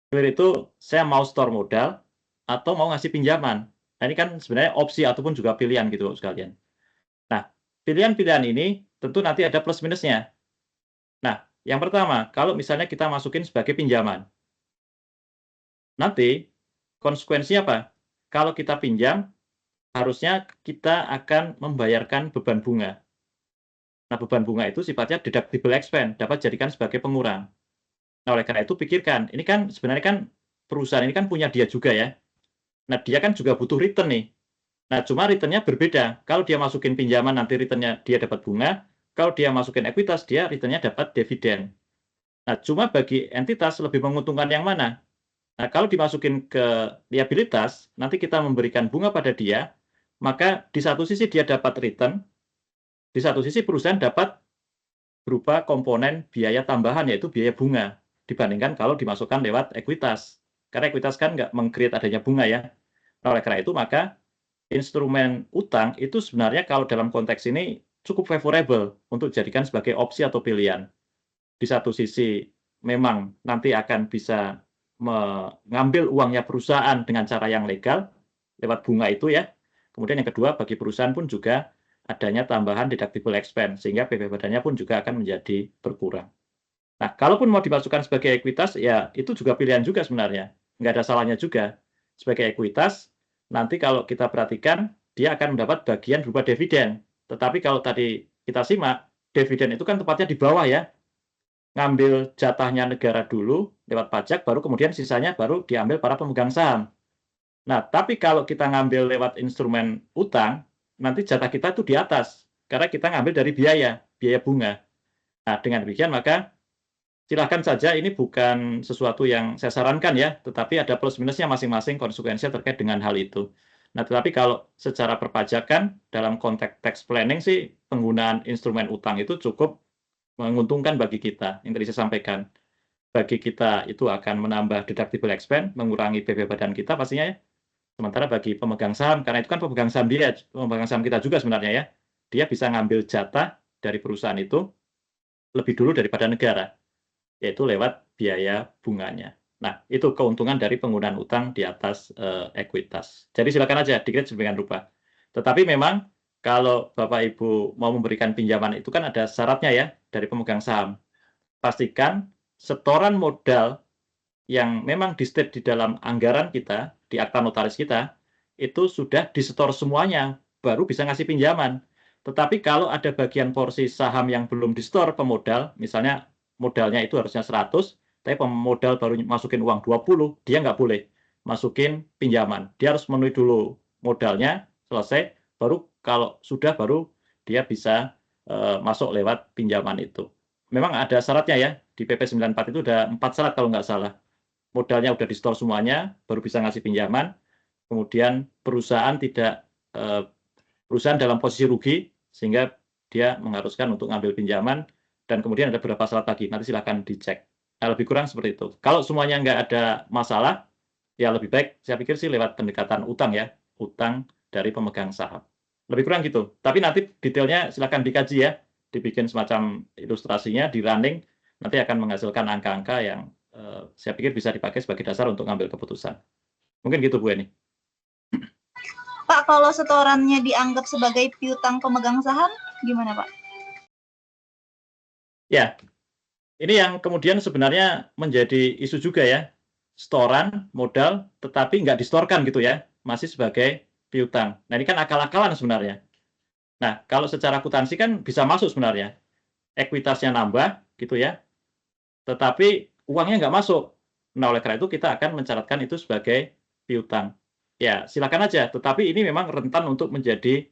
Clear itu saya mau store modal atau mau ngasih pinjaman. Nah, ini kan sebenarnya opsi ataupun juga pilihan gitu loh sekalian. Nah, pilihan-pilihan ini tentu nanti ada plus minusnya. Nah, yang pertama, kalau misalnya kita masukin sebagai pinjaman, nanti konsekuensinya apa? Kalau kita pinjam, harusnya kita akan membayarkan beban bunga. Nah, beban bunga itu sifatnya deductible expense, dapat jadikan sebagai pengurang. Nah, oleh karena itu pikirkan, ini kan sebenarnya kan perusahaan ini kan punya dia juga ya. Nah, dia kan juga butuh return nih. Nah, cuma return-nya berbeda. Kalau dia masukin pinjaman, nanti return-nya dia dapat bunga. Kalau dia masukin ekuitas, dia return-nya dapat dividen. Nah, cuma bagi entitas lebih menguntungkan yang mana? Nah, kalau dimasukin ke liabilitas, nanti kita memberikan bunga pada dia, maka di satu sisi dia dapat return, di satu sisi perusahaan dapat berupa komponen biaya tambahan, yaitu biaya bunga, dibandingkan kalau dimasukkan lewat ekuitas. Karena ekuitas kan nggak meng-create adanya bunga ya. Nah, oleh karena itu, maka instrumen utang itu sebenarnya kalau dalam konteks ini cukup favorable untuk dijadikan sebagai opsi atau pilihan. Di satu sisi memang nanti akan bisa mengambil uangnya perusahaan dengan cara yang legal lewat bunga itu ya. Kemudian yang kedua bagi perusahaan pun juga adanya tambahan deductible expense sehingga PP badannya pun juga akan menjadi berkurang. Nah, kalaupun mau dimasukkan sebagai ekuitas, ya itu juga pilihan juga sebenarnya. Nggak ada salahnya juga. Sebagai ekuitas, nanti kalau kita perhatikan, dia akan mendapat bagian berupa dividen. Tetapi kalau tadi kita simak, dividen itu kan tepatnya di bawah ya. Ngambil jatahnya negara dulu, lewat pajak, baru kemudian sisanya baru diambil para pemegang saham. Nah, tapi kalau kita ngambil lewat instrumen utang, nanti jatah kita itu di atas. Karena kita ngambil dari biaya, biaya bunga. Nah, dengan demikian maka silakan saja, ini bukan sesuatu yang saya sarankan ya, tetapi ada plus minusnya masing-masing konsekuensinya terkait dengan hal itu. Nah, tetapi kalau secara perpajakan dalam konteks tax planning sih penggunaan instrumen utang itu cukup menguntungkan bagi kita. Yang tadi saya sampaikan, bagi kita itu akan menambah deductible expense, mengurangi PP badan kita pastinya ya. Sementara bagi pemegang saham, karena itu kan pemegang saham dia, pemegang saham kita juga sebenarnya ya, dia bisa ngambil jatah dari perusahaan itu lebih dulu daripada negara, yaitu lewat biaya bunganya. Nah, itu keuntungan dari penggunaan utang di atas ekuitas. Jadi silakan aja di-create sedemikian rupa. Tetapi memang kalau Bapak Ibu mau memberikan pinjaman itu kan ada syaratnya ya dari pemegang saham. Pastikan setoran modal yang memang di-state di dalam anggaran kita, di akta notaris kita, itu sudah disetor semuanya, baru bisa ngasih pinjaman. Tetapi kalau ada bagian porsi saham yang belum di-store pemodal, misalnya modalnya itu harusnya 100, tapi pemodal baru masukin uang 20, dia nggak boleh masukin pinjaman. Dia harus memenuhi dulu modalnya, selesai, baru kalau sudah baru dia bisa masuk lewat pinjaman itu. Memang ada syaratnya ya, di PP 94 itu ada 4 syarat kalau nggak salah. Modalnya udah di-store semuanya, baru bisa ngasih pinjaman. Kemudian perusahaan tidak perusahaan dalam posisi rugi sehingga dia mengharuskan untuk ngambil pinjaman, dan kemudian ada beberapa syarat lagi. Nanti silakan dicek. Nah, lebih kurang seperti itu. Kalau semuanya nggak ada masalah, ya lebih baik saya pikir sih lewat pendekatan utang ya, utang dari pemegang saham. Lebih kurang gitu. Tapi nanti detailnya silakan dikaji ya, dibikin semacam ilustrasinya, di running, nanti akan menghasilkan angka-angka yang saya pikir bisa dipakai sebagai dasar untuk ngambil keputusan. Mungkin gitu Bu Eni. Pak, kalau setorannya dianggap sebagai piutang pemegang saham, gimana Pak? Ya, ini yang kemudian sebenarnya menjadi isu juga ya. Setoran modal tetapi nggak distorkan gitu ya, masih sebagai piutang. Nah, ini kan akal-akalan sebenarnya. Nah, kalau secara akuntansi kan bisa masuk sebenarnya. Ekuitasnya nambah gitu ya, tetapi uangnya nggak masuk. Nah, oleh karena itu kita akan mencatatkan itu sebagai piutang. Ya, silakan aja, tetapi ini memang rentan untuk menjadi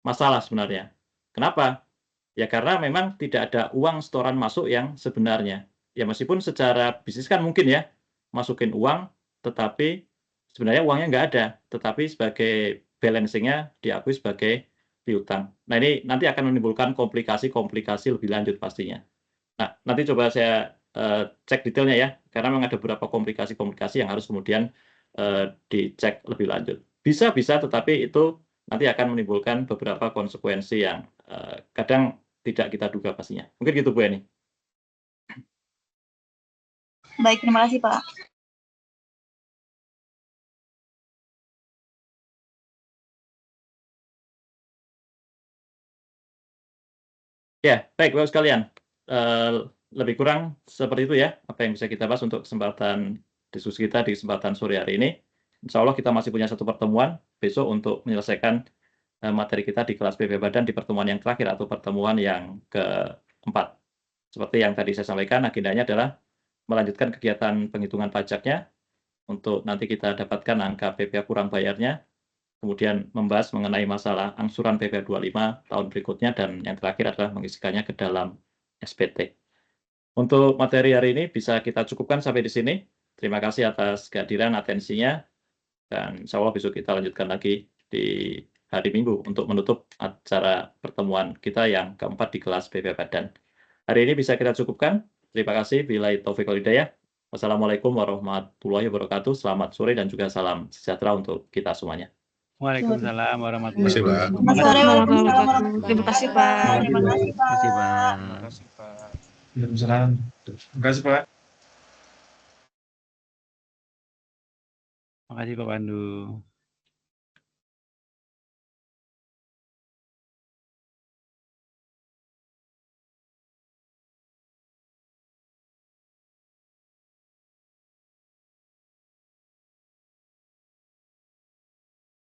masalah sebenarnya. Kenapa? Ya karena memang tidak ada uang setoran masuk yang sebenarnya. Ya meskipun secara bisnis kan mungkin ya, masukin uang, tetapi sebenarnya uangnya nggak ada, tetapi sebagai balancing-nya diakui sebagai piutang. Nah ini nanti akan menimbulkan komplikasi-komplikasi lebih lanjut pastinya. Nah nanti coba saya cek detailnya ya, karena memang ada beberapa komplikasi-komplikasi yang harus kemudian dicek lebih lanjut. Bisa-bisa, tetapi itu nanti akan menimbulkan beberapa konsekuensi yang kadang tidak kita duga pastinya. Mungkin gitu Bu Eni. Baik, terima kasih Pak. Ya, baik Bapak sekalian. Lebih kurang seperti itu ya, apa yang bisa kita bahas untuk kesempatan diskusi kita di kesempatan sore hari ini. Insya Allah kita masih punya satu pertemuan besok untuk menyelesaikan materi kita di kelas PP Badan di pertemuan yang terakhir atau pertemuan yang keempat. Seperti yang tadi saya sampaikan, agendanya adalah melanjutkan kegiatan penghitungan pajaknya untuk nanti kita dapatkan angka PPh kurang bayarnya, kemudian membahas mengenai masalah angsuran PPh 25 tahun berikutnya, dan yang terakhir adalah mengisikannya ke dalam SPT. Untuk materi hari ini bisa kita cukupkan sampai di sini. Terima kasih atas kehadiran, atensinya, dan insya Allah besok kita lanjutkan lagi di hari Minggu untuk menutup acara pertemuan kita yang keempat di kelas PP Badan. Hari ini bisa kita cukupkan. Terima kasih. Billahi taufiq wal hidayah. Wassalamualaikum warahmatullahi wabarakatuh. Selamat sore dan juga salam sejahtera untuk kita semuanya. Waalaikumsalam warahmatullahi Terima kasih, Pak. wabarakatuh. Selamat sore, Waalaikumsalam warahmatullahi Terima kasih, wabarakatuh. Pak. Terima kasih, Pak. Terima kasih, Pak. Terima kasih, Pak. Waalaikumsalam. Terima kasih, Pak. Terima kasih, Pak Pandu.